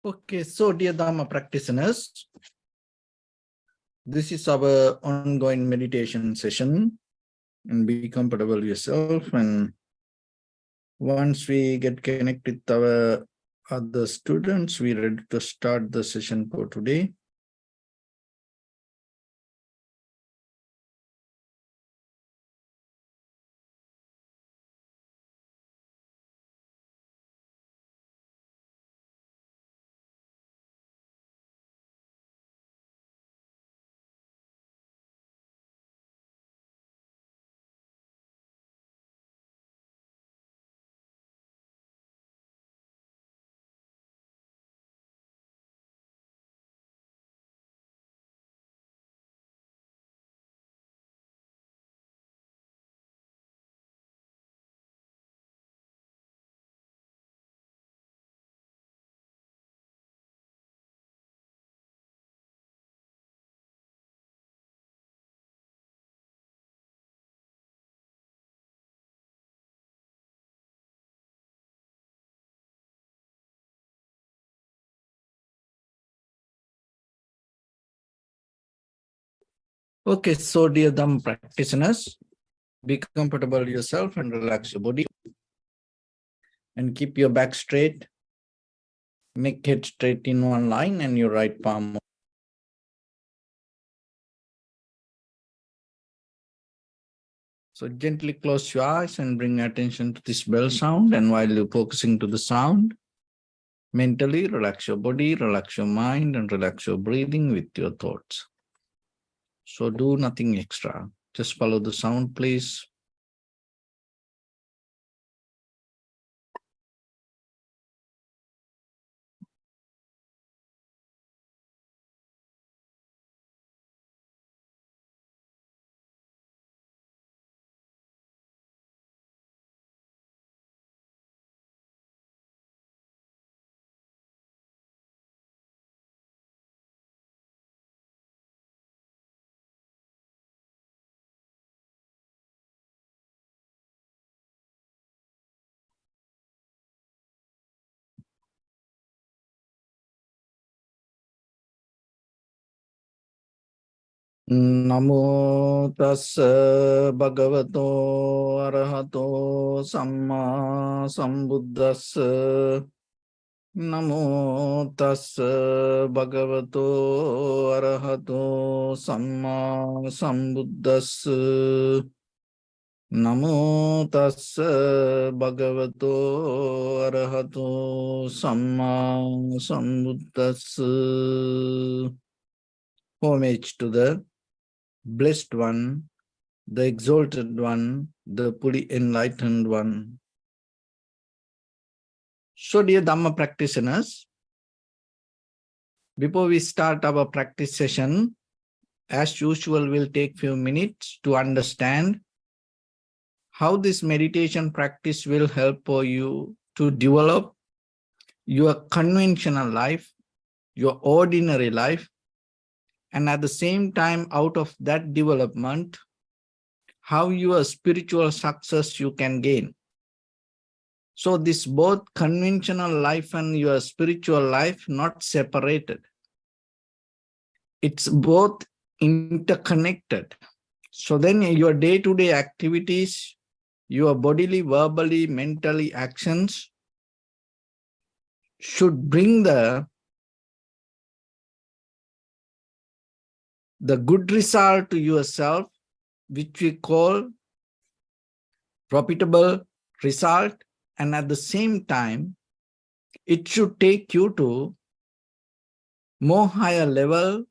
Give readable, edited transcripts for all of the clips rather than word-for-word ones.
Okay, so dear Dhamma practitioners, this is our ongoing meditation session, and be comfortable yourself. And once we get connected with our other students, we're ready to start the session for today. Okay, so dear Dhamma practitioners, be comfortable yourself and relax your body. And keep your back straight, neck head straight in one line, and your right palm. So gently close your eyes and bring attention to this bell sound. And while you're focusing to the sound, mentally relax your body, relax your mind, and relax your breathing with your thoughts. So do nothing extra. Just follow the sound, please. Namo tassa bhagavato arahato samma sambuddhassa. Namo tassa bhagavato arahato samma sambuddhassa. Namo tassa bhagavato arahato samma sambuddhassa. Homage to the Blessed One, the Exalted One, the fully Enlightened One. So dear Dhamma practitioners, before we start our practice session, as usual, we'll take few minutes to understand how this meditation practice will help for you to develop your conventional life, your ordinary life, and at the same time, out of that development, how your spiritual success you can gain. So this both conventional life and your spiritual life not separated. It's both interconnected. So then your day-to-day activities, your bodily, verbally, mentally actions should bring the good result to yourself, which we call profitable result, and at the same time, it should take you to more higher level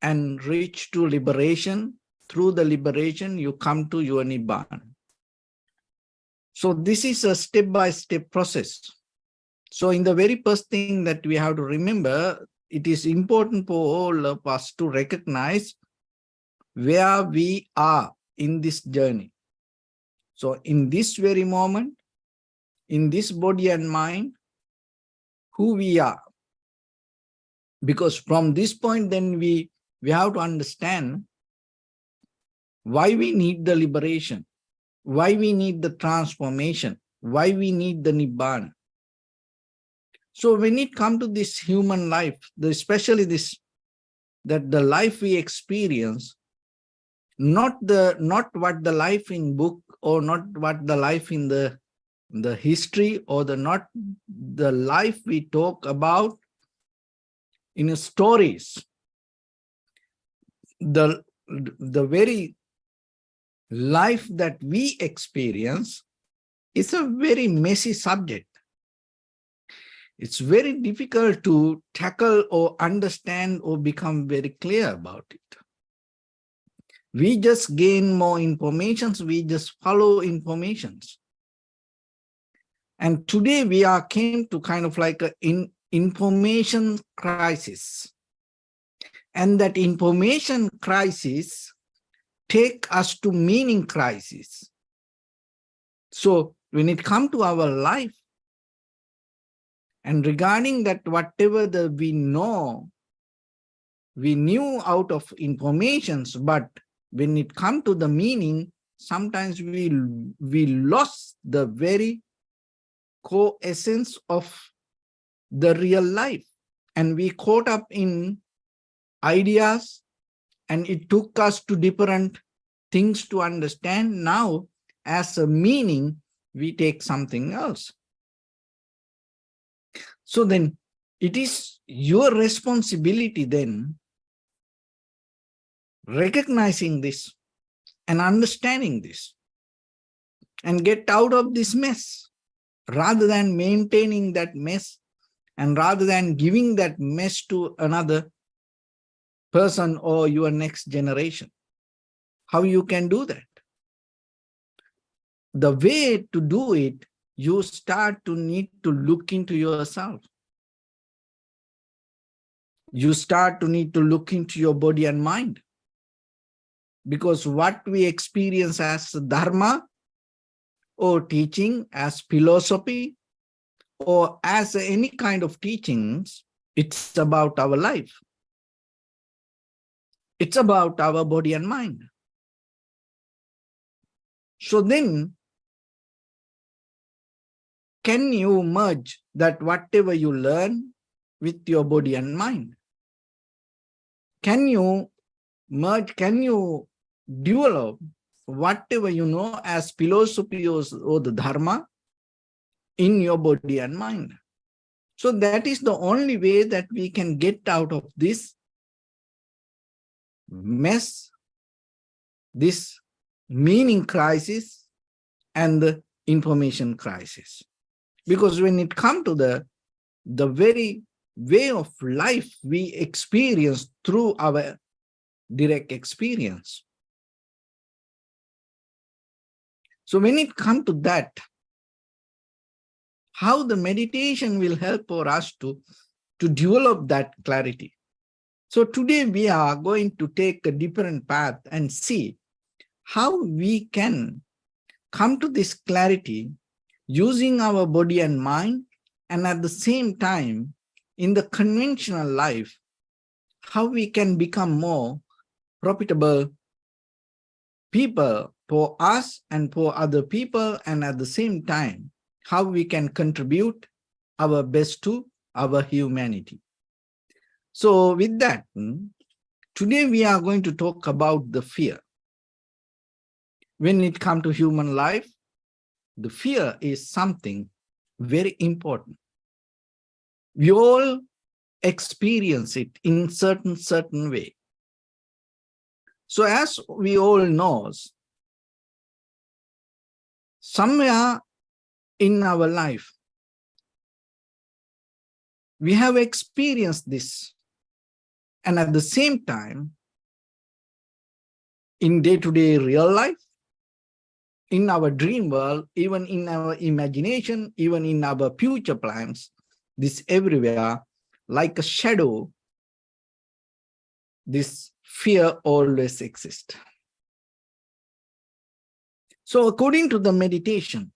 and reach to liberation. Through the liberation, you come to your Nibbana. So this is a step-by-step process. So in the very first thing that we have to remember, it is important for all of us to recognize where we are in this journey. So in this very moment, in this body and mind, who we are. Because from this point, then we have to understand why we need the liberation, why we need the transformation, why we need the Nibbana. So when it comes to this human life, especially this, that the life we experience, not what the life in book, or not what the life in the history, or not the life we talk about in stories. The very life that we experience is a very messy subject. It's very difficult to tackle or understand or become very clear about it. We just gain more information, we just follow informations. And today we came to kind of like an information crisis. And that information crisis take us to meaning crisis. So when it comes to our life, and regarding that, whatever we knew out of informations, but when it comes to the meaning, sometimes we lost the very core essence of the real life, and we caught up in ideas, and it took us to different things to understand. Now, as a meaning, we take something else. So then it is your responsibility then, recognizing this and understanding this, and get out of this mess, rather than maintaining that mess, and rather than giving that mess to another person or your next generation. How you can do that? The way to do it, you start to need to look into yourself. You start to need to look into your body and mind. Because what we experience as Dharma, or teaching, as philosophy, or as any kind of teachings, it's about our life. It's about our body and mind. So then, can you merge that whatever you learn with your body and mind? Can you merge, can you develop whatever you know as philosophy or the Dharma in your body and mind? So that is the only way that we can get out of this mess, this meaning crisis and the information crisis. Because when it comes to the very way of life we experience through our direct experience. So when it comes to that, how the meditation will help for us to develop that clarity. So today we are going to take a different path and see how we can come to this clarity using our body and mind, and at the same time, in the conventional life, how we can become more profitable people for us and for other people, and at the same time, how we can contribute our best to our humanity. So with that, today we are going to talk about the fear. When it comes to human life, the fear is something very important. We all experience it in certain way. So as we all know, somewhere in our life, we have experienced this. And at the same time, in day-to-day real life, in our dream world, even in our imagination, even in our future plans, this everywhere, like a shadow, this fear always exists. So according to the meditation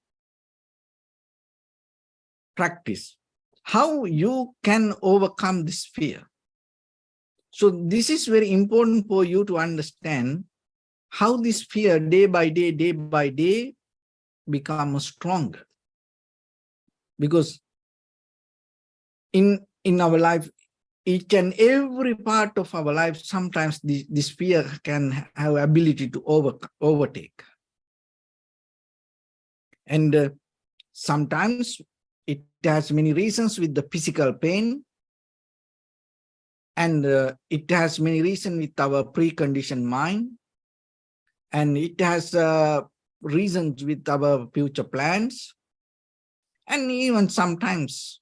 practice, how you can overcome this fear. So this is very important for you to understand how this fear day by day becomes stronger. Because in our life, each and every part of our life, sometimes this fear can have ability to overtake. And sometimes it has many reasons with the physical pain, and it has many reasons with our preconditioned mind, and it has reasons with our future plans, and even sometimes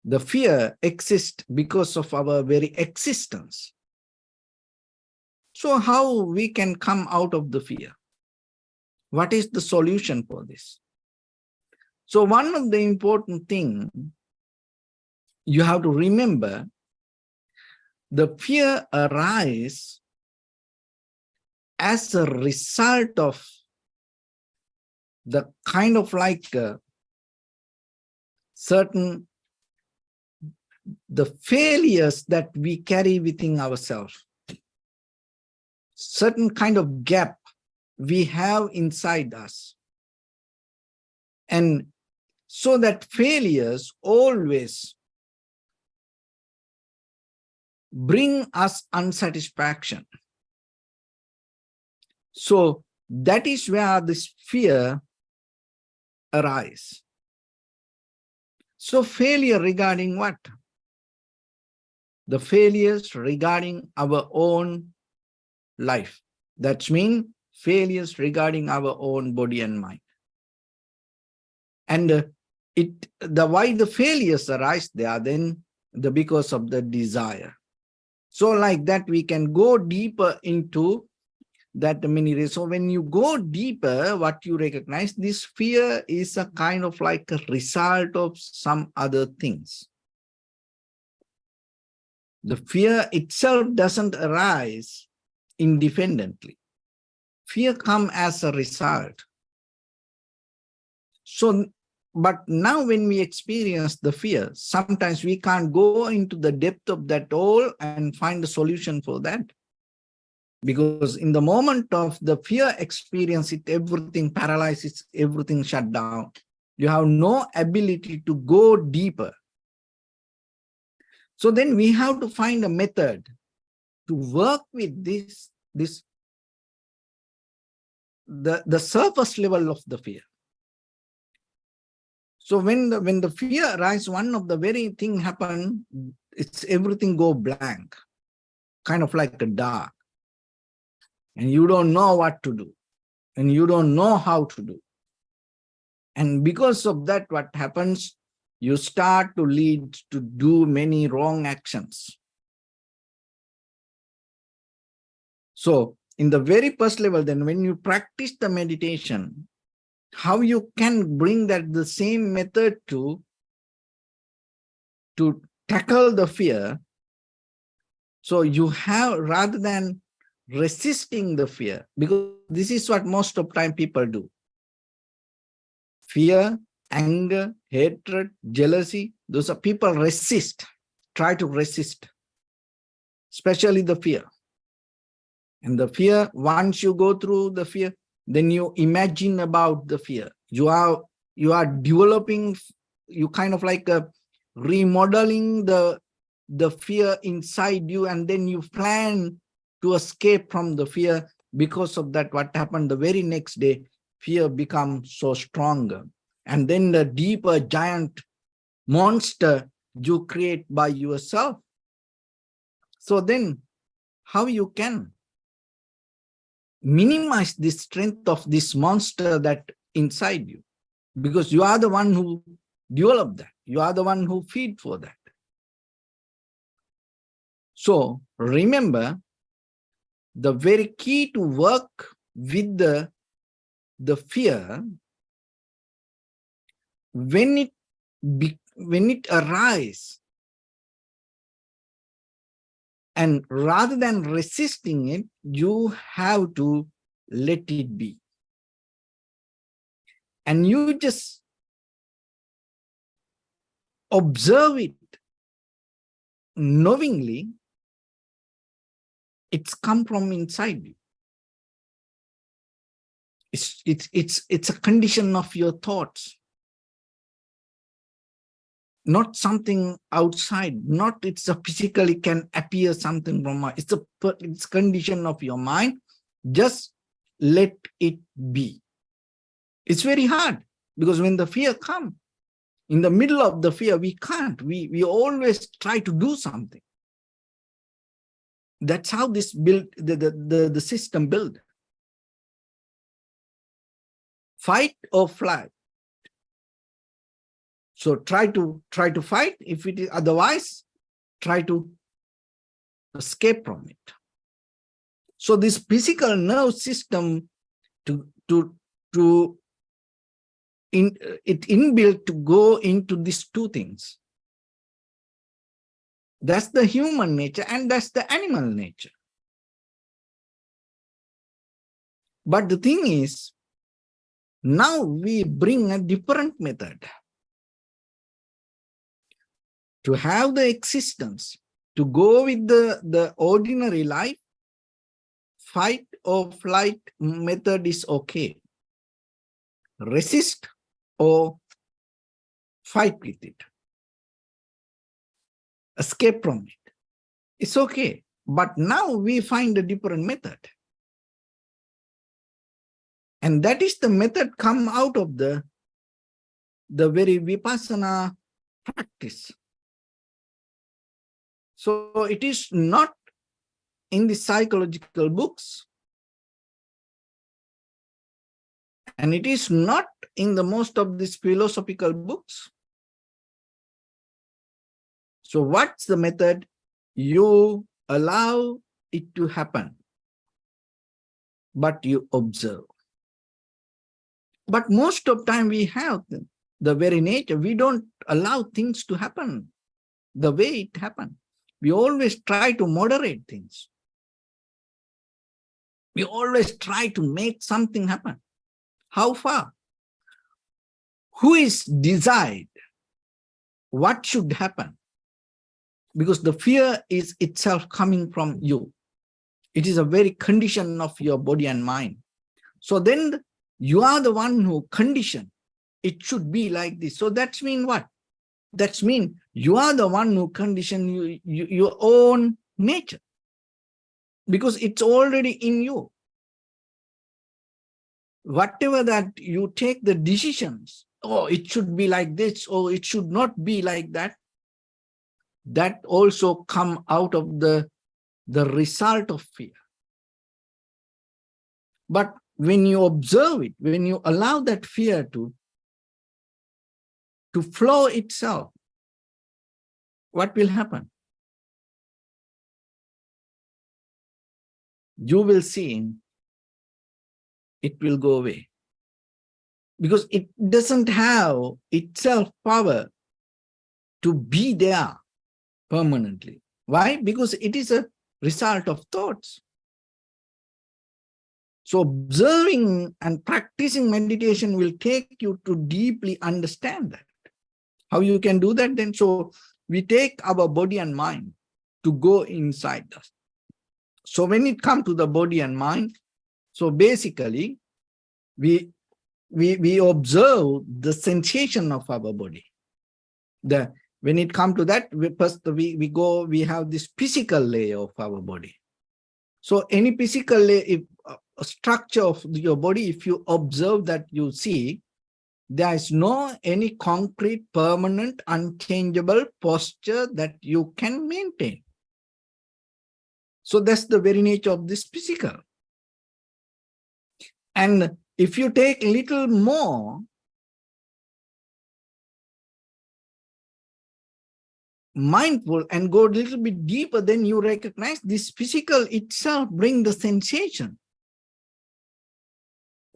the fear exists because of our very existence. So how we can come out of the fear? What is the solution for this? So one of the important things you have to remember, the fear arises as a result of the kind of like certain the failures that we carry within ourselves, certain kind of gap we have inside us. And so that failures always bring us unsatisfaction. So that is where this fear arises. So failure regarding what? The failures regarding our own life. That means failures regarding our own body and mind. And why the failures arise, they are then because of the desire. So like that, we can go deeper into that many ways. So when you go deeper, what you recognize, this fear is a kind of like a result of some other things. The fear itself doesn't arise independently. Fear comes as a result. So, but now when we experience the fear, sometimes we can't go into the depth of that all and find a solution for that. Because in the moment of the fear experience, everything paralyzes, everything shut down. You have no ability to go deeper. So then we have to find a method to work with the surface level of the fear. So when the fear arises, one of the very thing happen, it's everything go blank, kind of like a dark. And you don't know what to do. And you don't know how to do. And because of that, what happens? You start to lead to do many wrong actions. So in the very first level, then when you practice the meditation, how you can bring that the same method to tackle the fear. So you have, rather than resisting the fear, because this is what most of time people do. Fear, anger, hatred, jealousy, those are people resist, try to resist, especially the fear. And the fear, once you go through the fear, then you imagine about the fear. You are developing, you kind of like remodeling the fear inside you, and then you plan to escape from the fear. Because of that, what happened the very next day, fear becomes so stronger. And then the deeper giant monster you create by yourself. So then how you can minimize the strength of this monster that inside you? Because you are the one who developed that. You are the one who feed for that. So remember, the very key to work with the fear, when it arises, and rather than resisting it, you have to let it be. And you just observe it knowingly. It's come from inside you. It's a condition of your thoughts. not something outside, not it's a physically can appear something from it's condition of your mind. Just let it be. It's very hard because when the fear comes, in the middle of the fear, we can't. We always try to do something. That's how this build the system build. Fight or flight. So try to fight. If it is otherwise, try to escape from it. So this physical nerve system inbuilt to go into these two things. That's the human nature and that's the animal nature. But the thing is, now we bring a different method to have the existence, to go with the ordinary life. Fight or flight method is okay. Resist or fight with it. Escape from it. It's okay. But now we find a different method. And that is the method come out of the very Vipassana practice. So it is not in the psychological books. And it is not in the most of these philosophical books. So what's the method? You allow it to happen, but you observe. But most of the time we have the very nature, we don't allow things to happen the way it happened. We always try to moderate things. We always try to make something happen. How far? Who is decide what should happen? Because the fear is itself coming from you. It is a very condition of your body and mind. So then you are the one who condition. It should be like this. So that's mean what? That's mean you are the one who condition your own nature. Because it's already in you. Whatever that you take the decisions, oh, it should be like this, or it should not be like that, that also come out of the result of fear. But when you observe it, when you allow that fear to flow itself, what will happen? You will see it will go away. Because it doesn't have itself power to be there permanently. Why? Because it is a result of thoughts. So observing and practicing meditation will take you to deeply understand that. How you can do that then? So we take our body and mind to go inside us. So when it comes to the body and mind, so basically we observe the sensation of our body. When it comes to that, we have this physical layer of our body. So any physical layer, structure of your body, if you observe that, you see there is no any concrete, permanent, unchangeable posture that you can maintain. So that's the very nature of this physical. And if you take a little more mindful and go a little bit deeper, then you recognize this physical itself brings the sensation.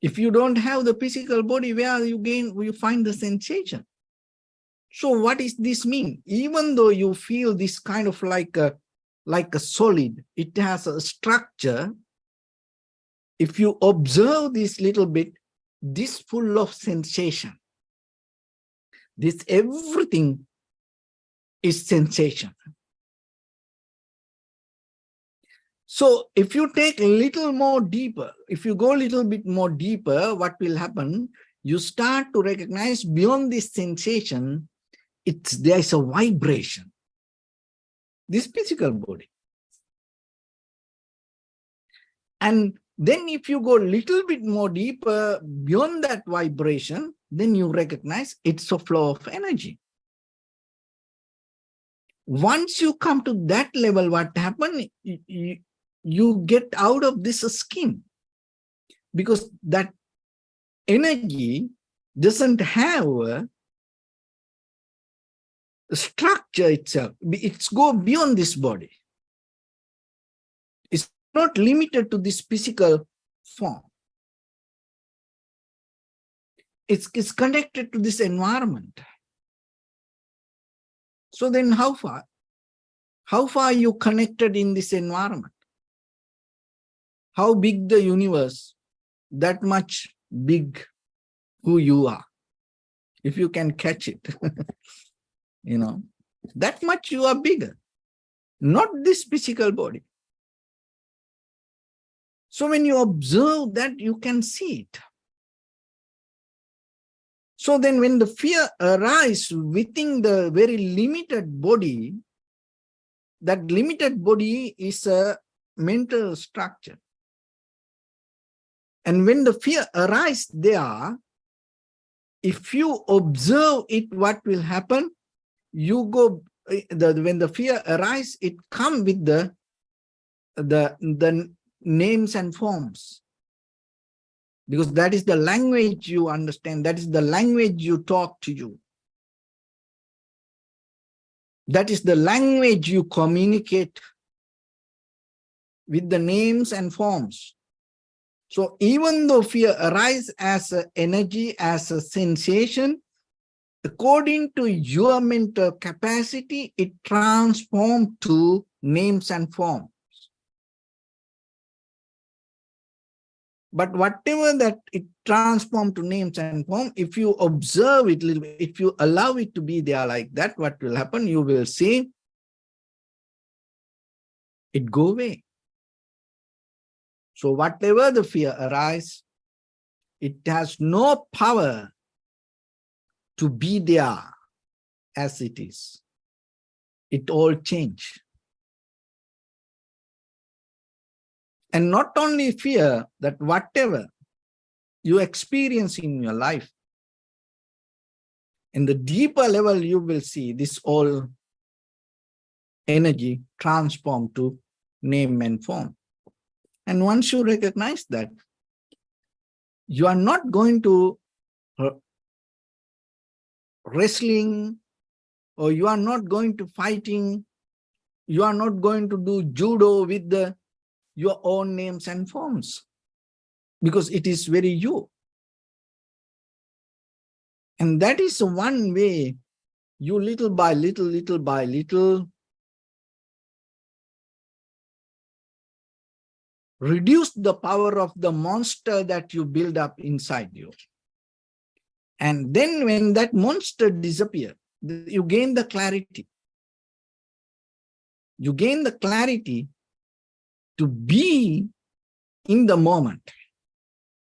If you don't have the physical body, where you find the sensation? So what does this mean? Even though you feel this kind of like a solid, it has a structure. If you observe this little bit, this full of sensation, this everything is sensation. So if you take a little more deeper, if you go a little bit more deeper, what will happen? You start to recognize beyond this sensation, there is a vibration. This physical body. And then if you go a little bit more deeper beyond that vibration, then you recognize it's a flow of energy. Once you come to that level, what happens? You get out of this skin, because that energy doesn't have a structure itself. It's go beyond this body. It's not limited to this physical form. It's connected to this environment. So then how far? How far are you connected in this environment? How big the universe? That much big who you are. If you can catch it, you know, that much you are bigger. Not this physical body. So when you observe that, you can see it. So then when the fear arises within the very limited body, that limited body is a mental structure. And when the fear arises there, if you observe it, what will happen? You go, when the fear arises, it comes with the names and forms. Because that is the language you understand. That is the language you talk to you. That is the language you communicate with the names and forms. So even though fear arises as an energy, as a sensation, according to your mental capacity, it transforms to names and forms. But whatever that it transforms to names and form, if you observe it a little bit, if you allow it to be there like that, what will happen? You will see it go away. So whatever the fear arises, it has no power to be there as it is. It all change. And not only fear, that whatever you experience in your life, in the deeper level, you will see this all energy transform to name and form. And once you recognize that, you are not going to wrestling, or you are not going to fighting, you are not going to do judo with your own names and forms, because it is very you. And that is one way you little by little, reduce the power of the monster that you build up inside you. And then when that monster disappears, you gain the clarity. You gain the clarity to be in the moment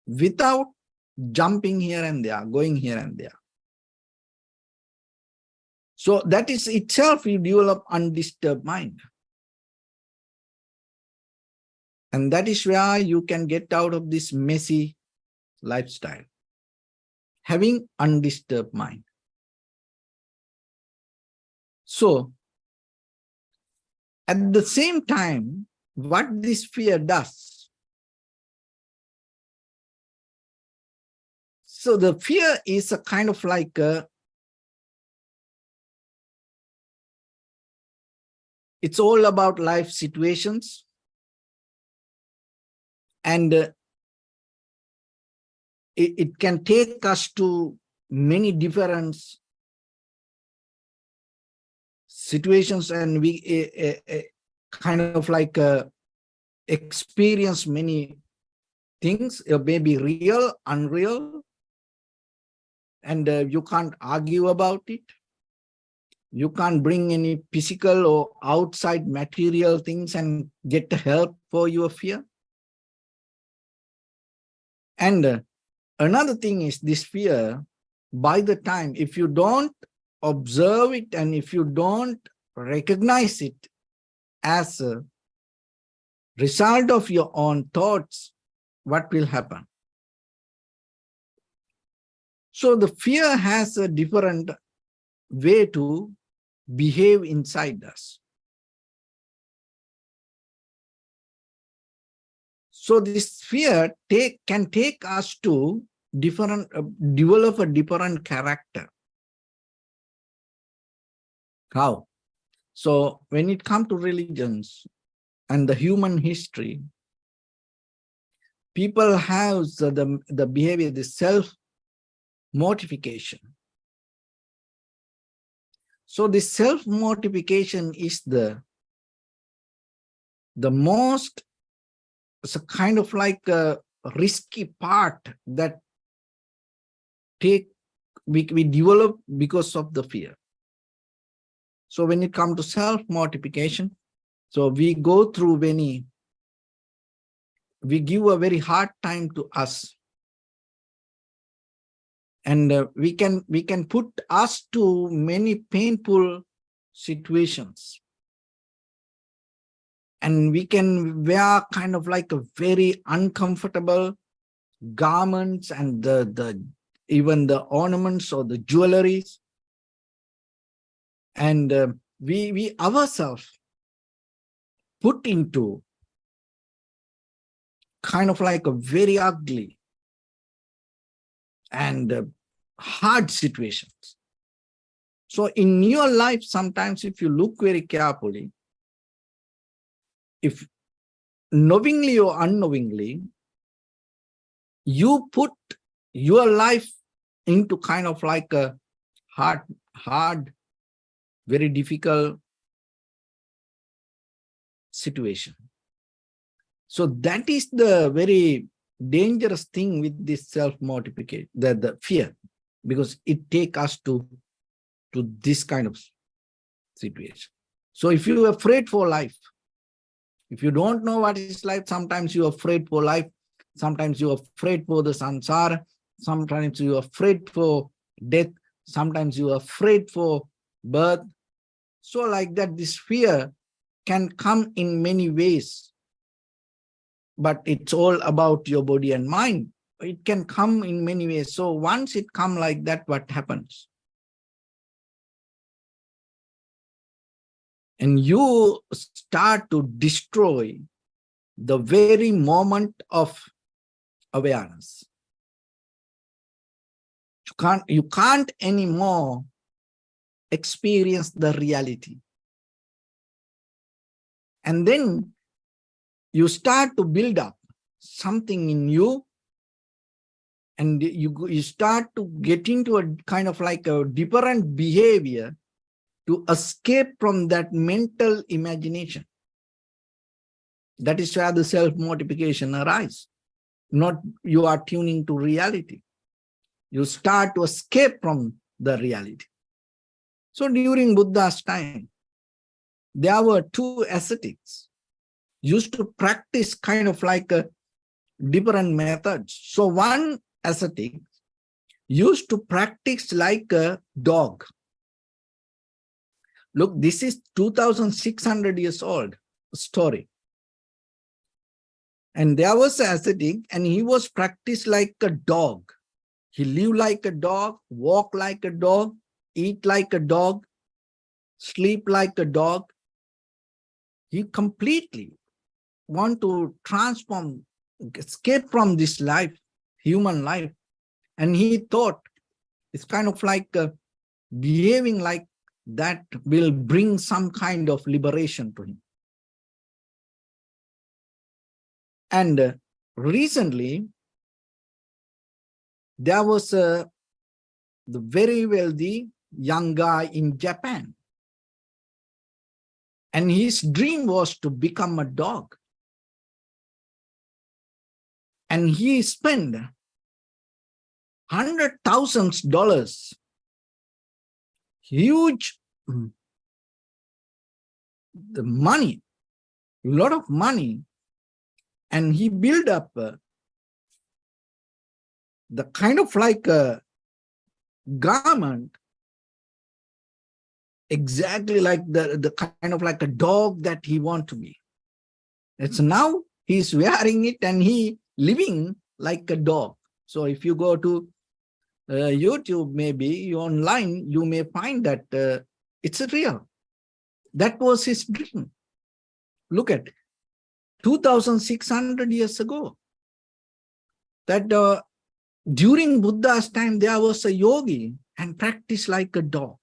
without jumping here and there, going here and there. So that is itself, you develop undisturbed mind. And that is where you can get out of this messy lifestyle, having undisturbed mind. So at the same time, what this fear does, so the fear is a kind of like it's all about life situations, and it can take us to many different situations, and we kind of like experience many things, maybe real, unreal, and you can't argue about it. You can't bring any physical or outside material things and get help for your fear. And another thing is this fear, by the time, if you don't observe it, and if you don't recognize it as a result of your own thoughts, what will happen? So the fear has a different way to behave inside us. So this fear can take us to develop a different character. How? So when it comes to religions and the human history, people have the behavior, the self-mortification. So this self-mortification is the most, it's a kind of like a risky part that we develop because of the fear. So when it comes to self-mortification, so we go through we give a very hard time to us. And we can put us to many painful situations. And we can wear kind of like a very uncomfortable garments and even the ornaments or the jewelries. And we ourselves put into kind of like a very ugly and hard situations. So in your life, sometimes if you look very carefully, if knowingly or unknowingly, you put your life into kind of like a hard, very difficult situation. So that is the very dangerous thing with this self-mortification, the fear, because it takes us to this kind of situation. So if you're afraid for life, if you don't know what is life, sometimes you're afraid for life, sometimes you're afraid for the samsara, sometimes you're afraid for death, sometimes you're afraid for birth. So like that, this fear can come in many ways. But it's all about your body and mind. It can come in many ways. So once it comes like that, what happens? And you start to destroy the very moment of awareness. You can't anymore experience the reality. And then you start to build up something in you, and you start to get into a kind of like a different behavior to escape from that mental imagination. That is where the self-mortification arises. Not you are tuning to reality. You start to escape from the reality. So during Buddha's time, there were two ascetics used to practice kind of like a different methods. So one ascetic used to practice like a dog. Look, this is 2,600 years old story. And there was an ascetic, and he was practiced like a dog. He lived like a dog, walk like a dog, eat like a dog, sleep like a dog. He completely want to transform, escape from this life, human life. And he thought it's kind of like behaving like that will bring some kind of liberation to him. And recently, there was the very wealthy young guy in Japan. And his dream was to become a dog. And he spent $100,000, huge the money, a lot of money. And he built up the kind of like a garment exactly like the kind of like a dog that he want to be. It's now he's wearing it and he living like a dog. So if you go to YouTube, maybe online, you may find that it's real. That was his dream. Look at 2,600 years ago. That during Buddha's time, there was a yogi and practiced like a dog.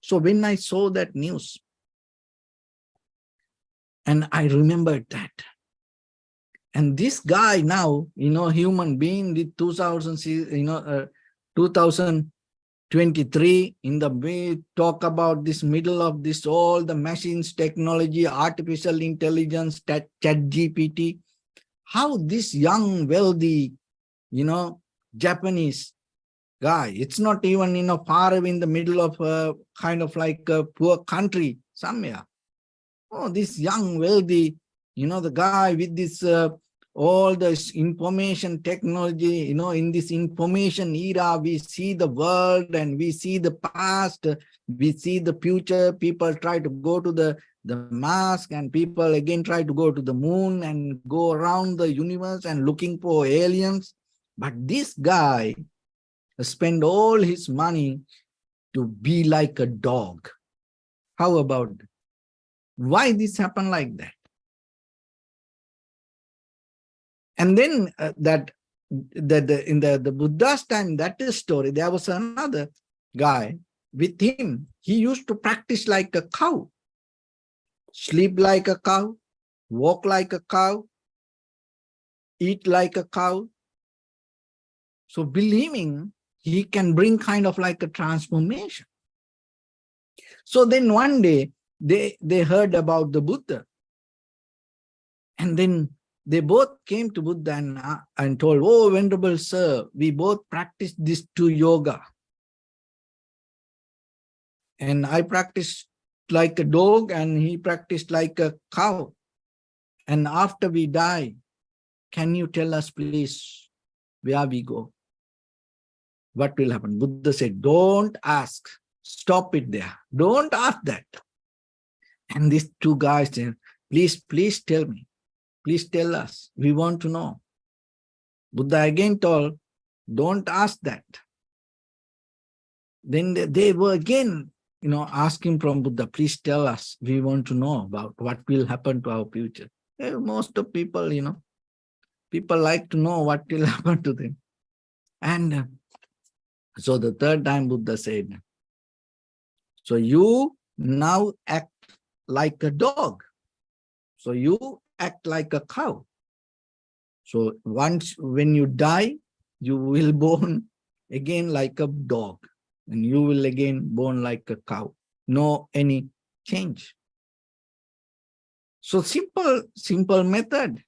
So when I saw that news, and I remembered that. And this guy now, human being with 2023, in the way talk about this middle of this, all the machines, technology, artificial intelligence, chat GPT, how this young, wealthy, Japanese guy, it's not even, far away in the middle of a kind of like a poor country somewhere. Oh, this young, wealthy, the guy with this, all this information technology, in this information era, we see the world and we see the past, we see the future. People try to go to the Mars, and people again try to go to the moon and go around the universe and looking for aliens. But this guy spend all his money to be like a dog. How about that? Why this happened like that? And then in the Buddha's time, that is story, there was another guy with him. He used to practice like a cow, sleep like a cow, walk like a cow, eat like a cow. So believing he can bring kind of like a transformation. So then one day they heard about the Buddha. And then they both came to Buddha and told, "Oh, Venerable Sir, we both practice this two yoga. And I practiced like a dog and he practiced like a cow. And after we die, can you tell us, please, where we go? What will happen?" Buddha said, "Don't ask. Stop it there. Don't ask that." And these two guys said, please tell me. Please tell us. We want to know." Buddha again told, "Don't ask that." Then they were again, asking from Buddha, "Please tell us. We want to know about what will happen to our future." Most of people, people like to know what will happen to them. And so the third time Buddha said, "So you now act like a dog. So you act like a cow. So once when you die, you will born again like a dog, and you will again born like a cow. No any change." So simple method.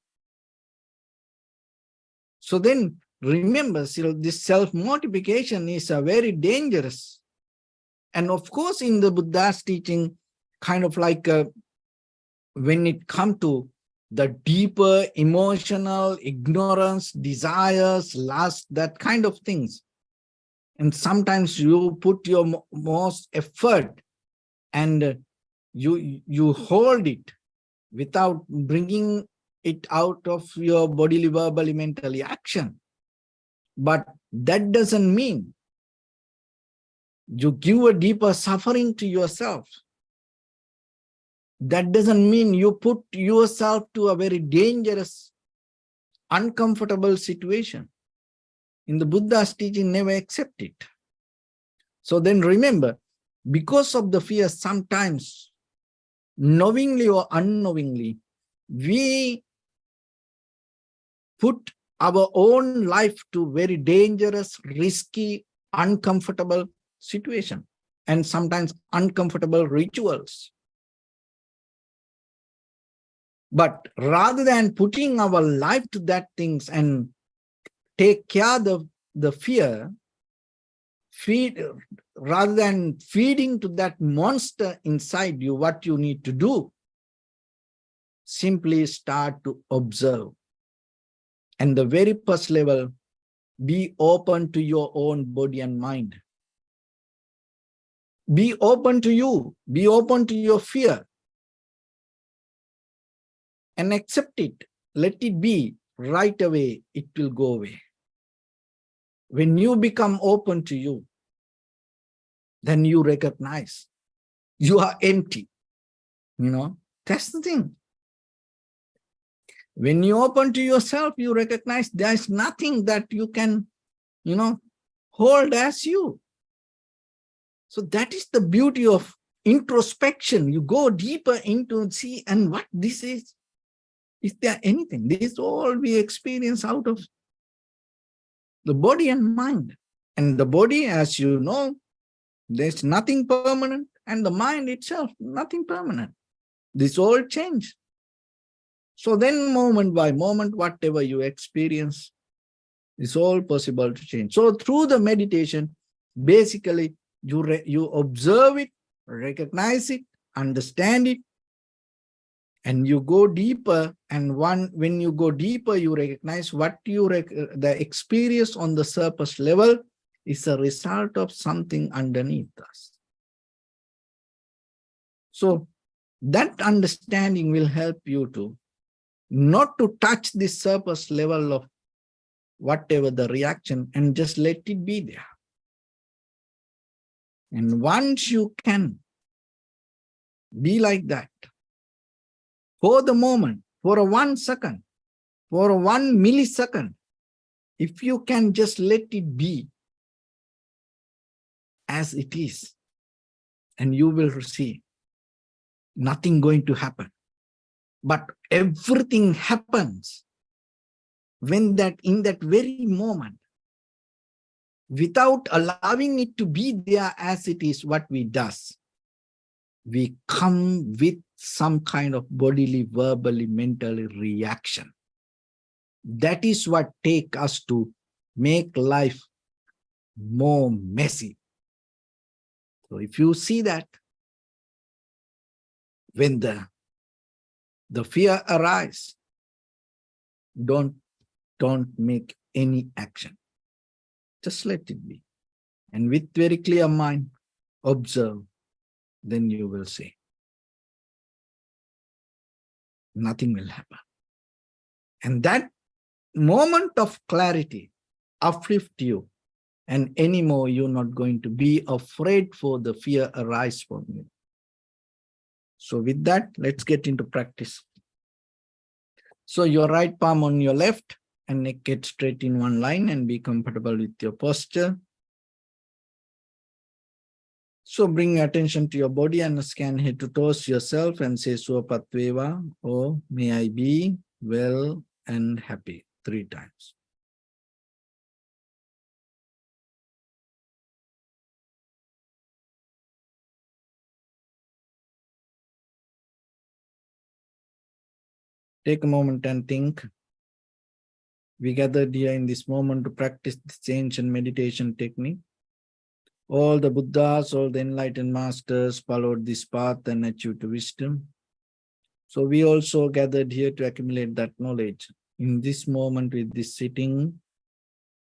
So then remember, this self-mortification is a very dangerous. And of course, in the Buddha's teaching, kind of like when it comes to the deeper emotional ignorance, desires, lust, that kind of things. And sometimes you put your most effort and you hold it without bringing it out of your bodily, verbally, mentally action. But that doesn't mean you give a deeper suffering to yourself. That doesn't mean you put yourself to a very dangerous, uncomfortable situation. In the Buddha's teaching, never accept it. So then remember, because of the fear, sometimes, knowingly or unknowingly, we put our own life to very dangerous, risky, uncomfortable situation, and sometimes uncomfortable rituals. But rather than putting our life to that things and take care of the fear, rather than feeding to that monster inside you, what you need to do, simply start to observe. And the very first level, be open to your own body and mind. Be open to you. Be open to your fear. And accept it. Let it be. Right away, it will go away. When you become open to you, then you recognize you are empty. That's the thing. When you open to yourself, you recognize there's nothing that you can, hold as you. So that is the beauty of introspection. You go deeper into see and what this is. Is there anything? This all we experience out of the body and mind. And the body, as you know, there's nothing permanent, and the mind itself, nothing permanent. This all change. So then moment by moment, whatever you experience, it's all possible to change. So through the meditation, basically, you observe it, recognize it, understand it, and you go deeper. And when you go deeper, you recognize what the experience on the surface level is a result of something underneath us. So that understanding will help you to not to touch the surface level of whatever the reaction and just let it be there. And once you can be like that, for the moment, for a 1 second, for a 1 millisecond, if you can just let it be as it is, and you will see nothing going to happen. But everything happens when in that very moment, without allowing it to be there as it is, what we does, we come with some kind of bodily, verbally, mentally reaction. That is what take us to make life more messy. So if you see that, when the fear arises, don't make any action. Just let it be. And with very clear mind, observe, then you will see. Nothing will happen. And that moment of clarity uplift you, and anymore you're not going to be afraid for the fear arise from you. So with that, let's get into practice. So your right palm on your left and neck get straight in one line and be comfortable with your posture. So bring your attention to your body and scan head to toes yourself and say Suvapat Veva, or may I be well and happy 3 times. Take a moment and think. We gathered here in this moment to practice this ancient meditation technique. All the Buddhas, all the enlightened masters followed this path and achieved wisdom. So we also gathered here to accumulate that knowledge. In this moment with this sitting,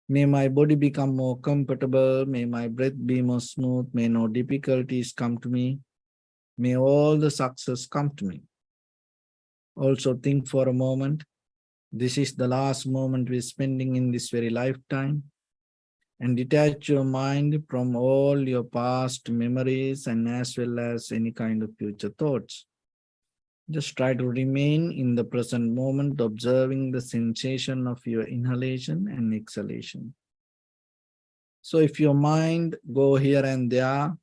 may my body become more comfortable, may my breath be more smooth, may no difficulties come to me, may all the success come to me. Also think for a moment, this is the last moment we're spending in this very lifetime, and detach your mind from all your past memories and as well as any kind of future thoughts. Just try to remain in the present moment, observing the sensation of your inhalation and exhalation. So if your mind go here and there,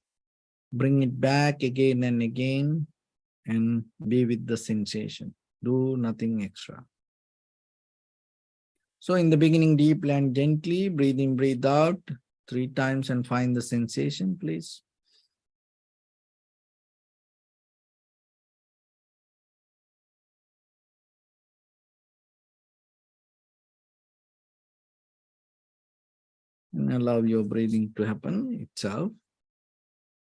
bring it back again and again and be with the sensation. Do nothing extra. So in the beginning, deeply and gently, breathe in, breathe out 3 times and find the sensation, please. And allow your breathing to happen itself.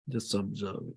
Just observe it.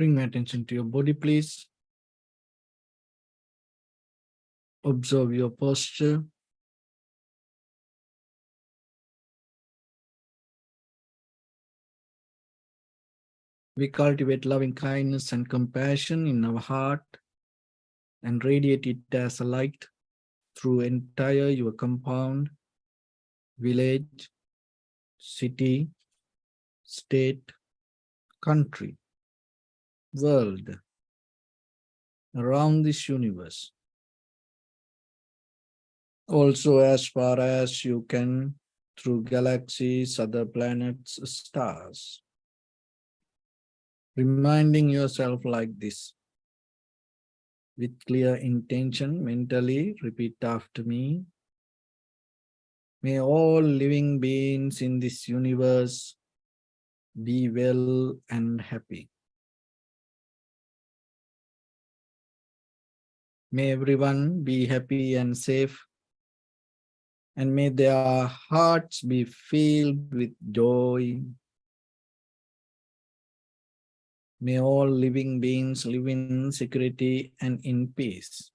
Bring my attention to your body, please. Observe your posture. We cultivate loving kindness and compassion in our heart and radiate it as a light through entire your compound, village, city, state, country, world, around this universe. Also as far as you can through galaxies, other planets, stars. Reminding yourself like this. With clear intention, mentally repeat after me. May all living beings in this universe be well and happy. May everyone be happy and safe, and may their hearts be filled with joy. May all living beings live in security and in peace.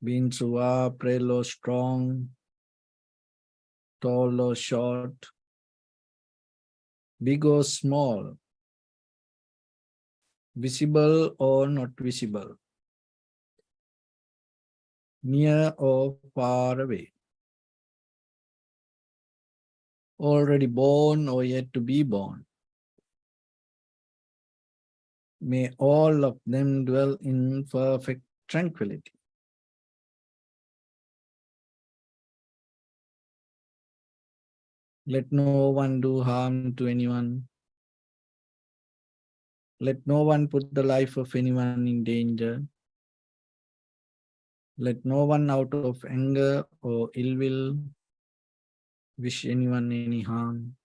Beings who are frail or strong, tall or short, big or small, visible or not visible, near or far away, already born or yet to be born. May all of them dwell in perfect tranquility. Let no one do harm to anyone. Let no one put the life of anyone in danger. Let no one out of anger or ill will wish anyone any harm.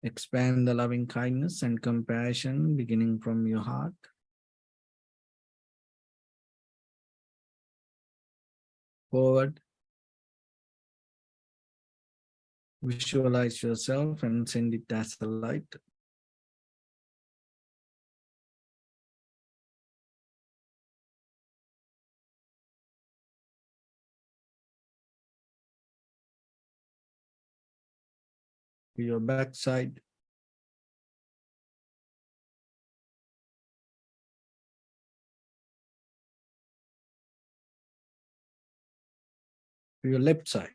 Expand the loving kindness and compassion beginning from your heart. Forward. Visualize yourself and send it as a light. To your backside. To your left side.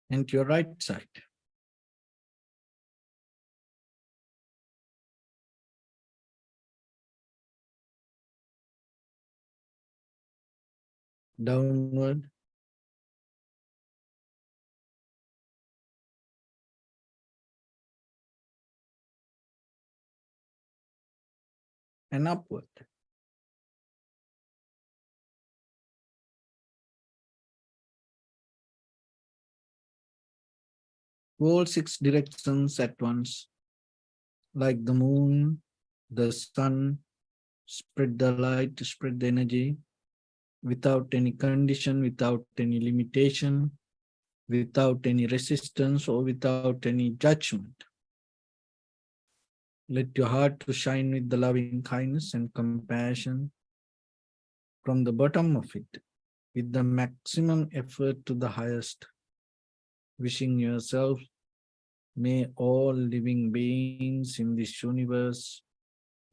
And to your right side. Downward. And upward. All 6 directions at once. Like the moon, the sun, spread the light, spread the energy, without any condition, without any limitation, without any resistance or without any judgment. Let your heart to shine with the loving kindness and compassion from the bottom of it, with the maximum effort to the highest, wishing yourself, may all living beings in this universe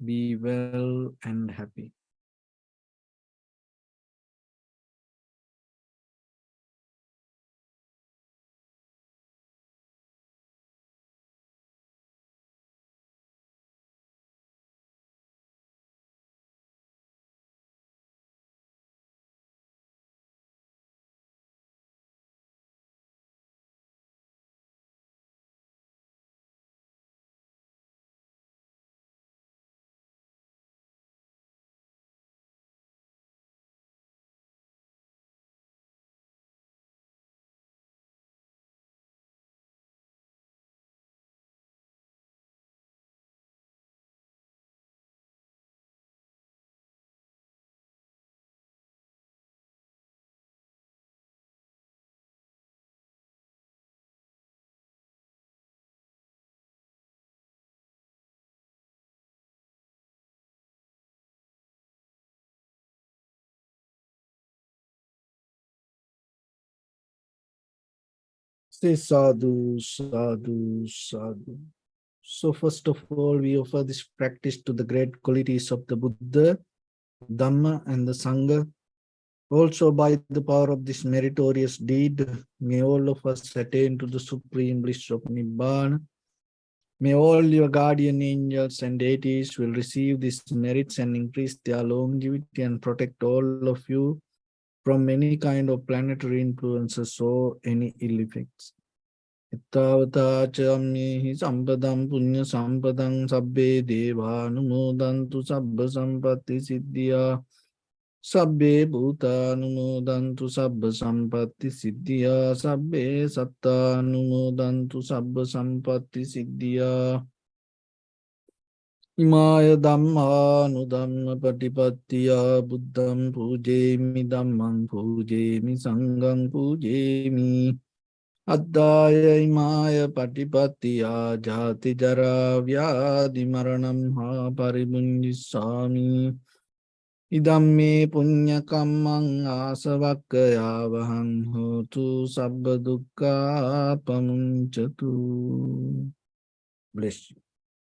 be well and happy. Say sadhu, sadhu, sadhu. So first of all, we offer this practice to the great qualities of the Buddha, Dhamma, and the Sangha. Also, by the power of this meritorious deed, may all of us attain to the supreme bliss of Nibbana. May all your guardian angels and deities will receive these merits and increase their longevity and protect all of you from any kind of planetary influences or any ill effects. Ittavata chamyehi sampadam punya sampadam sabbe deva anumodantu sabba sampatti siddhya. Sabbe bhuta anumodantu sabba sampatti siddhya. Sabbe satta anumodantu sabba sampatti siddhya. Imaya dhamma nudhamma patipattiya buddham pujemi dhammam pujemi sangham pujemi. Addaya imaya patipattiya jati jara vyadi maranam ha paribunjisami. Idamme punya kammang asavakkaya vahang hotu sabba dukkha pamuncatu. Bless you.